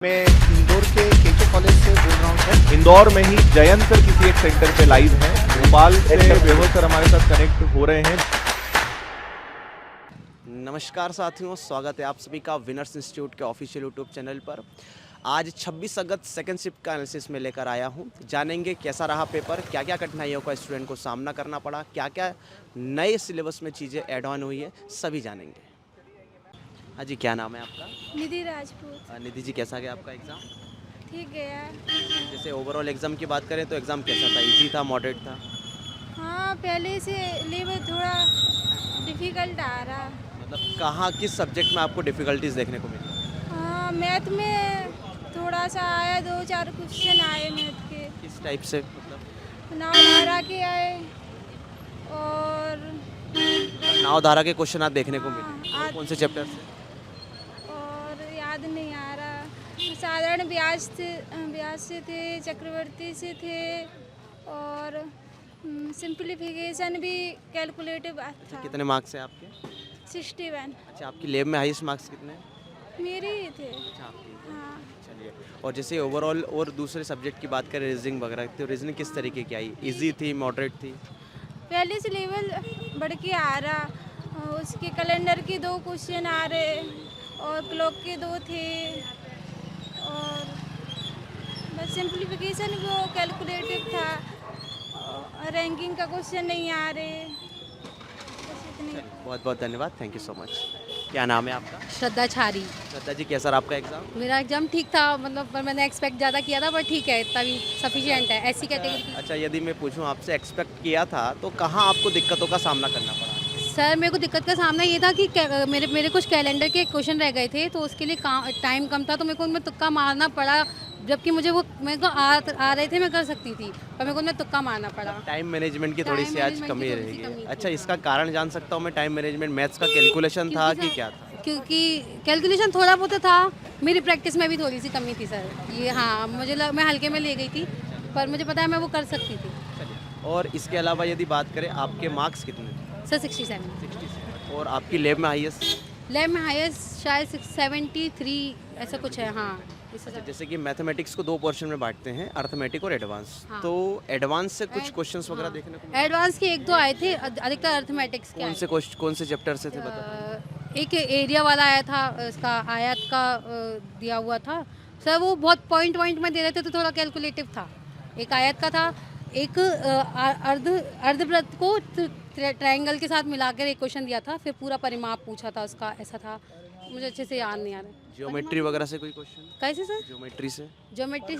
मैं इंदौर के केके कॉलेज से बोल रहा हूँ सर। इंदौर में ही जयंत सर किसी एक सेंटर पे लाइव है। भोपाल से वैभव सर हमारे साथ कनेक्ट हो रहे हैं। नमस्कार साथियों, स्वागत है आप सभी का विनर्स इंस्टीट्यूट के ऑफिशियल यूट्यूब चैनल पर। आज 26 अगस्त सेकंड शिफ्ट का एनालिसिस में लेकर आया हूं। जानेंगे कैसा रहा पेपर, क्या क्या कठिनाइयों का स्टूडेंट को सामना करना पड़ा, क्या क्या नए सिलेबस में चीज़ें ऐड ऑन हुई है, सभी जानेंगे। हाँ जी, क्या नाम है आपका? निधि राजपूत। निधि जी, कैसा गया आपका एग्ज़ाम? ठीक गया। जैसे ओवरऑल एग्ज़ाम की बात करें तो एग्ज़ाम कैसा था? ईजी था, मॉडरेट था? हाँ, पहले से लेवल थोड़ा डिफ़िकल्ट आ रहा। मतलब कहाँ, किस सब्जेक्ट में आपको डिफ़िकल्टीज देखने को मिली? हाँ, मैथ में थोड़ा सा आया, 2-4 क्वेश्चन आए मैथ के। किस टाइप से, मतलब नावधारा के आए और नावधारा के क्वेश्चन आप देखने को मिले? हाँ, और कौन से चैप्टर से? और याद नहीं आ रहा। साधारण ब्याज से थे, चक्रवर्ती से थे और सिंप्लीफिकेशन भी कैलकुलेटिव था। कितने मार्क्स हैं आपके? 61 अच्छा, आपकी लैब में हाईएस्ट मार्क्स कितने हैं? मेरे ही थे। अच्छा, आपकी। हाँ, चलिए, और जैसे ओवरऑल और दूसरे सब्जेक्ट की बात करें, रीजनिंग वगैरह, तो रीजनिंग किस तरीके की आई? इजी थी, मॉडरेट थी? पहले से लेवल बढ़ के आ रहा। उसके कैलेंडर के 2 क्वेश्चन आ रहे और क्लॉक के 2 थे और बस सिंप्लीफिकेशन वो कैलकुलेटिव था। रैंकिंग का क्वेश्चन नहीं आ रहे। बस इतने। बहुत बहुत धन्यवाद, थैंक यू सो मच। क्या नाम है आपका? श्रद्धा छारी। श्रद्धा जी, कैसा रहा आपका एग्जाम? मेरा एग्जाम ठीक था, मतलब पर मैंने एक्सपेक्ट ज़्यादा किया था, पर ठीक है, इतना भी सफिशिएंट है ऐसी कैटेगरी की। अच्छा, यदि मैं पूछूं आपसे, एक्सपेक्ट किया था तो कहाँ आपको दिक्कतों का सामना करना पड़ा? सर, मेरे को दिक्कत का सामना ये था कि मेरे कुछ कैलेंडर के क्वेश्चन रह गए थे, तो उसके लिए टाइम कम था, तो मेरे को उनमें तुक्का मारना पड़ा। जबकि मुझे वो मेरे को आ रहे थे, मैं कर सकती थी, पर मेरे को उनमें तुक्का मारना पड़ा। टाइम मैनेजमेंट की थोड़ी टाइम सी आज मैनेजमेंट कमी की थोड़ी सी रहेगी। कमी थी, अच्छा, इसका हाँ। कारण जान सकता हूँ मैं? टाइम मैनेजमेंट मैथ्स का कैलकुलेशन था कि क्या था? क्योंकि कैलकुलेशन थोड़ा बहुत था, मेरी प्रैक्टिस में भी थोड़ी सी कमी थी सर। ये हाँ, मैं हल्के में ले गई थी, पर मुझे पता है मैं वो कर सकती थी। चलिए, और इसके अलावा यदि बात करें, आपके मार्क्स कितने थे? सर 67। 67। और आपकी लैब में हाईएस्ट? लैब में हाईएस्ट शायद 73 ऐसा कुछ है। हाँ, इससे अच्छा, ज़्यादा। जैसे कि मैथमेटिक्स को 2 पोर्शन में बांटते हैं, अर्थमेटिक और एडवांस। हाँ। तो एडवांस से कुछ एड- क्वेश्चंस वगैरह हाँ। देखने को मिले? एडवांस के 1-2 आए थे, अधिकतर अर्थमेटिक्स के कौन से चैप्टर से थे, बता? एक एरिया वाला आया था, इसका आयत का दिया हुआ था सर। वो बहुत पॉइंट में दे रहे थे, तो थोड़ा कैलकुलेटिव था। एक आयत का था, एक अर्धवृत्त को ट्रायंगल के साथ मिलाकर एक क्वेश्चन दिया था, फिर पूरा परिमाप पूछा था उसका, ऐसा था। मुझे अच्छे से याद नहीं आ रहा। ज्योमेट्री वगैरह से कोई क्वेश्चन? कैसे सर? ज्योमेट्री से? ज्योमेट्री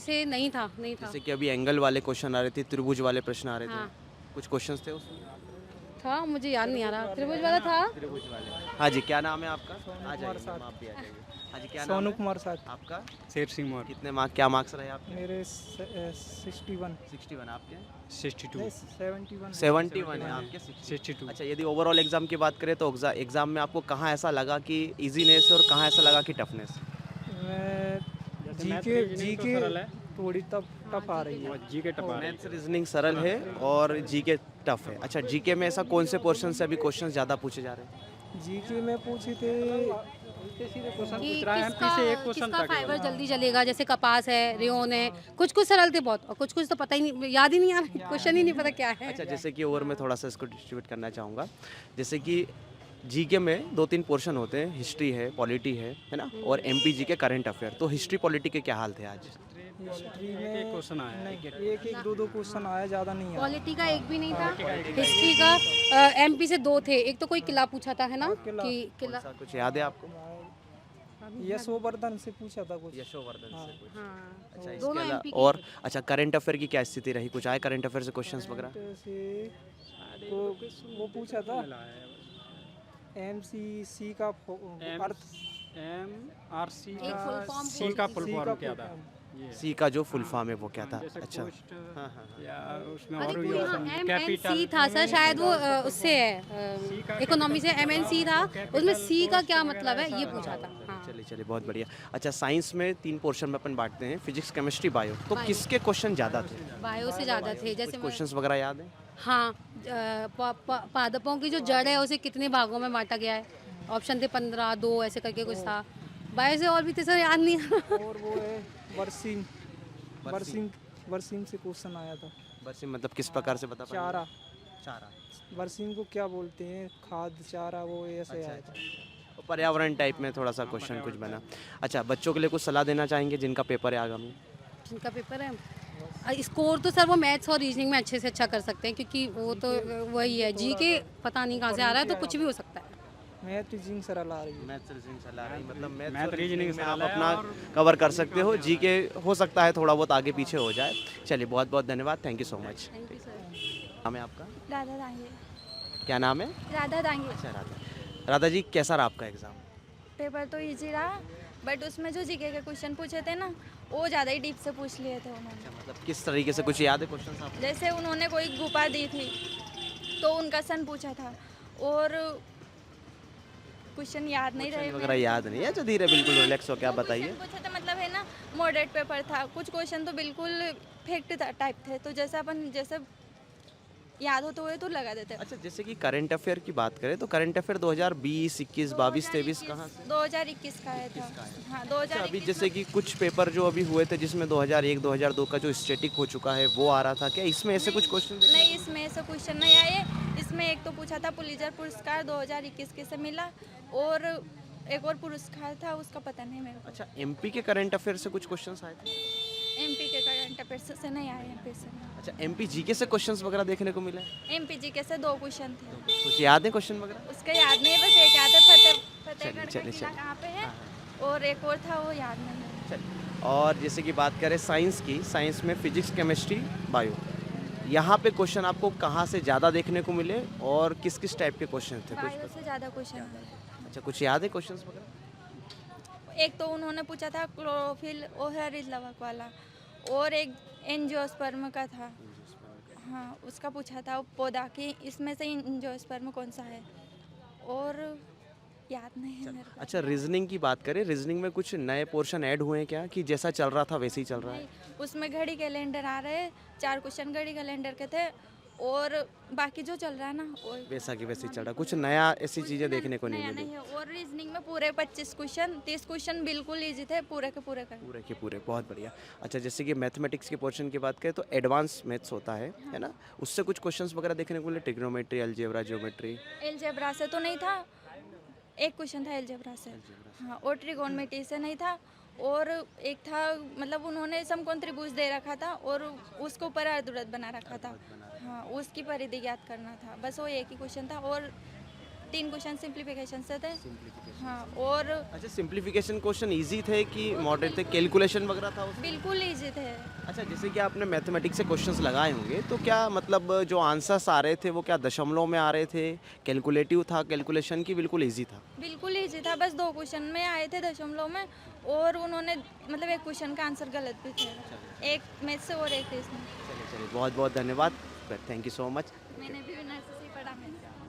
से नहीं था। जैसे कि अभी एंगल वाले क्वेश्चन आ रहे थे, त्रिभुज वाले प्रश्न आ रहे थे, हाँ। कुछ क्वेश्चंस थे उसमें? था, मुझे याद नहीं आ रहा। त्रिभुज वाला था। त्रिभुज वाले। हाँ जी, क्या नाम है आपका? आ जाइए मैम, आप भी आ जाइए। हाँ जी, क्या नाम सोनू है कुमार साथ। आपका? शेर सिंह मौर्य। कितने मार्क, क्या मार्क्स रहे आपके? मेरे 61 61। आपके? 72 71 है आपके? 62 अच्छा, यदि ओवरऑल एग्जाम की बात करें तो एग्जाम में आपको कहाँ ऐसा लगा कि इजीनेस और कहाँ ऐसा लगा कि टफनेस? जीके थोड़ी टफ आ रही है। जीके टफ आ रही मैथ्स रीजनिंग सरल है और जीके टफ है। अच्छा, जीके में ऐसा कौन से पोर्शन से अभी क्वेश्चन ज़्यादा पूछे जा रहे हैं? है। जीके में पूछे थे सीधे क्वेश्चन कि पूछ रहा है, एमपी से एक क्वेश्चन किसका था फाइबर केवल। जल्दी जलेगा, जैसे कपास है, रेयोन है। कुछ सरल थे बहुत, और कुछ तो पता ही नहीं, याद ही नहीं आ रहा, क्वेश्चन ही नहीं पता क्या है। अच्छा, जैसे कि ओवर में थोड़ा सा इसको डिस्ट्रीब्यूट करना चाहूँगा। जैसे कि जीके में 2-3 पोर्शन होते हैं, हिस्ट्री है, पॉलिटी है ना, और एमपी जीके करंट अफेयर। तो हिस्ट्री पॉलिटी के क्या हाल थे आज? हिस्ट्री में एक क्वेश्चन आया, नहीं एक 2 क्वेश्चन आया, ज़्यादा नहीं आया। पॉलिटी का एक भी नहीं था। हिस्ट्री का एमपी से 2 थे। एक तो कोई किला पूछा था, है ना, कि किला। ऐसा कुछ याद है आपको? यशोवर्धन से पूछा था कुछ। यशोवर्धन से कुछ। हाँ, अच्छा, इसके दोनों अलावा एमपी और अच्छा, करंट अफेयर की क्या स्थिति रही? कुछ आए करंट अफेयर से क्वेश्चंस वगैरह? से वो पूछा था एमसीसी का अर्थ एमआरसी एक full form सी का फुल सी फॉर्म क्या था? सी का जो फुल फॉर्म है वो क्या था? जैसे अच्छा, पोस्ट हाँ हाँ हाँ। या उसमें अरे और कोई, हाँ, कैपिटल MNC था सर, शायद वो उससे है, इकोनॉमी से MNC था। उसमें सी का क्या मतलब है, ये पूछा था। हाँ। चलिए, बहुत बढ़िया। अच्छा, साइंस में 3 पोर्शन में अपन बांटते हैं, फिजिक्स, केमिस्ट्री, बायो। तो किसके क्वेश्चन ज़्यादा थे? बायो से ज़्यादा थे, जैसे क्वेश्चंस वगैरह याद है? हाँ, पादपों की जो जड़ है उसे कितने भागों में बांटा गया है। ऑप्शन थे 15, 2 ऐसे करके कुछ था। बायो से और भी थे सर, याद नहीं आ रहा। और वो है बरसीम बरसीम बरसीम से क्वेश्चन आया था। बस ये मतलब किस प्रकार से बता पाएंगे? चारा चारा। बरसीम को क्या बोलते हैं, खाद चारा, वो ऐसे आया था। पर्यावरण टाइप में थोड़ा सा क्वेश्चन कुछ बना। अच्छा, बच्चों के लिए कुछ सलाह देना चाहेंगे जिनका पेपर है आगामी? जिनका पेपर है, स्कोर तो सर वो मैथ्स और रीजनिंग में अच्छे से अच्छा कर सकते हैं, क्योंकि वो तो वही है। जी के पता नहीं कहाँ से आ रहा है, तो कुछ भी हो सकता है। मैथ रीजनिंग सरल आ रही है। मैथ रीजनिंग सलाह रही, मतलब मैथ रीजनिंग में आप अपना कवर कर सकते हो। जी के हो सकता है थोड़ा बहुत आगे पीछे हो जाए। चलिए, बहुत बहुत धन्यवाद, thank you so much. Thank you sir. नाम है आपका? राधा दांगे। क्या नाम है? राधा दांगे। अच्छा, राधा जी, कैसा रहा आपका एग्ज़ाम? पेपर तो इजी रहा, बट उसमें जो जीके के क्वेश्चन पूछे थे ना, वो ज़्यादा ही डीप से पूछ लिए थे उन्होंने। मतलब किस तरीके से, कुछ याद है क्वेश्चन आपको? जैसे उन्होंने कोई गुफा दी थी तो उनका सन पूछा था, और क्वेश्चन याद नहीं रहे वगैरह याद नहीं है? अच्छा, धीरे बिल्कुल रिलैक्स हो के आप बताइए। क्वेश्चन पूछा था, मतलब है ना, मॉडरेट पेपर था। कुछ क्वेश्चन तो बिल्कुल फैक्ट टाइप थे, तो जैसे अपन जैसे याद हो तो लगा देते। अच्छा, जैसे कि करंट अफेयर की बात करें तो करंट अफेयर 2020, 21, 22, 23 कहाँ से? 2021 का आया था। हाँ, अच्छा, 2021 अभी जैसे कि कुछ पेपर जो अभी हुए थे जिसमें 2001, 2002 का जो स्टैटिक हो चुका है वो आ रहा था क्या? इसमें ऐसे कुछ क्वेश्चन? नहीं, इसमें ऐसा क्वेश्चन नहीं आए। इसमें एक तो पूछा था पुलिजर पुरस्कार 2021 किसे मिला, और एक और पुरस्कार था, उसका पता नहीं मेरे को। अच्छा, एमपी के करंट अफेयर से कुछ क्वेश्चंस आए थे? एमपी के करंट अफेयर से नहीं आए। एमपी से अच्छा, एमपी जीके से क्वेश्चंस वगैरह देखने को मिले? एमपी जीके से 2 क्वेश्चन थे। कुछ याद है क्वेश्चन वगैरह? उसका याद नहीं है, बस एक याद है, फतेहगढ़ का चलिए, किला चलिए। कहाँ पे है, और एक और था वो याद नहीं है। चलिए, और जैसे कि बात करें साइंस की, साइंस में फिजिक्स, केमिस्ट्री, बायो, यहाँ पे क्वेश्चन आपको कहाँ से ज़्यादा देखने को मिले और किस किस टाइप के क्वेश्चन थे? कुछ बायो से ज़्यादा क्वेश्चन है। अच्छा, कुछ याद है क्वेश्चंस वगैरह? एक तो उन्होंने पूछा था क्लोरोफिल ओहरिज लवक वाला, और एक एंजियोस्पर्म का था। हाँ, उसका पूछा था पौधा की, इसमें से एंजियोस्पर्म कौन सा है, और याद नहीं है मेरे को। अच्छा, रीजनिंग की बात करें, रीजनिंग में कुछ नए पोर्शन ऐड हुए हैं क्या, कि जैसा चल रहा था वैसे ही चल रहा है? नहीं, उसमें घड़ी कैलेंडर आ रहे हैं, 4 क्वेश्चन घड़ी कैलेंडर के थे, और बाकी जो चल रहा है ना वो वैसा की वैसे ही चल रहा है, कुछ नया ऐसी चीज़ें देखने को नहीं नया मिली? नहीं है। और रीजनिंग में पूरे 25 क्वेश्चन, 30 क्वेश्चन बिल्कुल इजी थे, पूरे के पूरे कर। पूरे के पूरे, बहुत बढ़िया। अच्छा, जैसे कि मैथमेटिक्स के पोर्शन की बात करें तो एडवांस मैथ्स होता है ना, उससे कुछ क्वेश्चंस वगैरह देखने को मिले? Trigonometry, algebra, geometry? एलजेब्रा से तो नहीं था, एक क्वेश्चन था एलजेब्रा से। हाँ, और ट्रिगोनोमेट्री से नहीं था, और एक था, मतलब उन्होंने समकोण त्रिभुज दे रखा था और उसके ऊपर अर्धवृत्त बना रखा था। हाँ, उसकी परिधि ज्ञात करना था, बस वो एक ही क्वेश्चन था, और 3 क्वेश्चन सिंप्लीफिकेशन से थे। हाँ, और अच्छा, सिंप्लीफिकेशन क्वेश्चन इजी थे कि मॉडरेट थे? कैलकुलेशन वगैरह था उसमें? बिल्कुल इजी थे। अच्छा, जैसे कि आपने मैथमेटिक्स से क्वेश्चंस लगाए होंगे तो क्या मतलब जो आंसर्स आ रहे थे वो क्या दशमलव में आ रहे थे, कैलकुलेटिव था, कैलकुलेशन की बिल्कुल इजी था? बिल्कुल इजी था, बस 2 क्वेश्चन में आए थे दशमलव में, और उन्होंने मतलब एक क्वेश्चन का आंसर गलत भी थे, एक मैथ से और एक रीजनिंग। चलिए, बहुत बहुत धन्यवाद, थैंक यू सो मच। मैंने भी विनर से ही पढ़ा मैथ।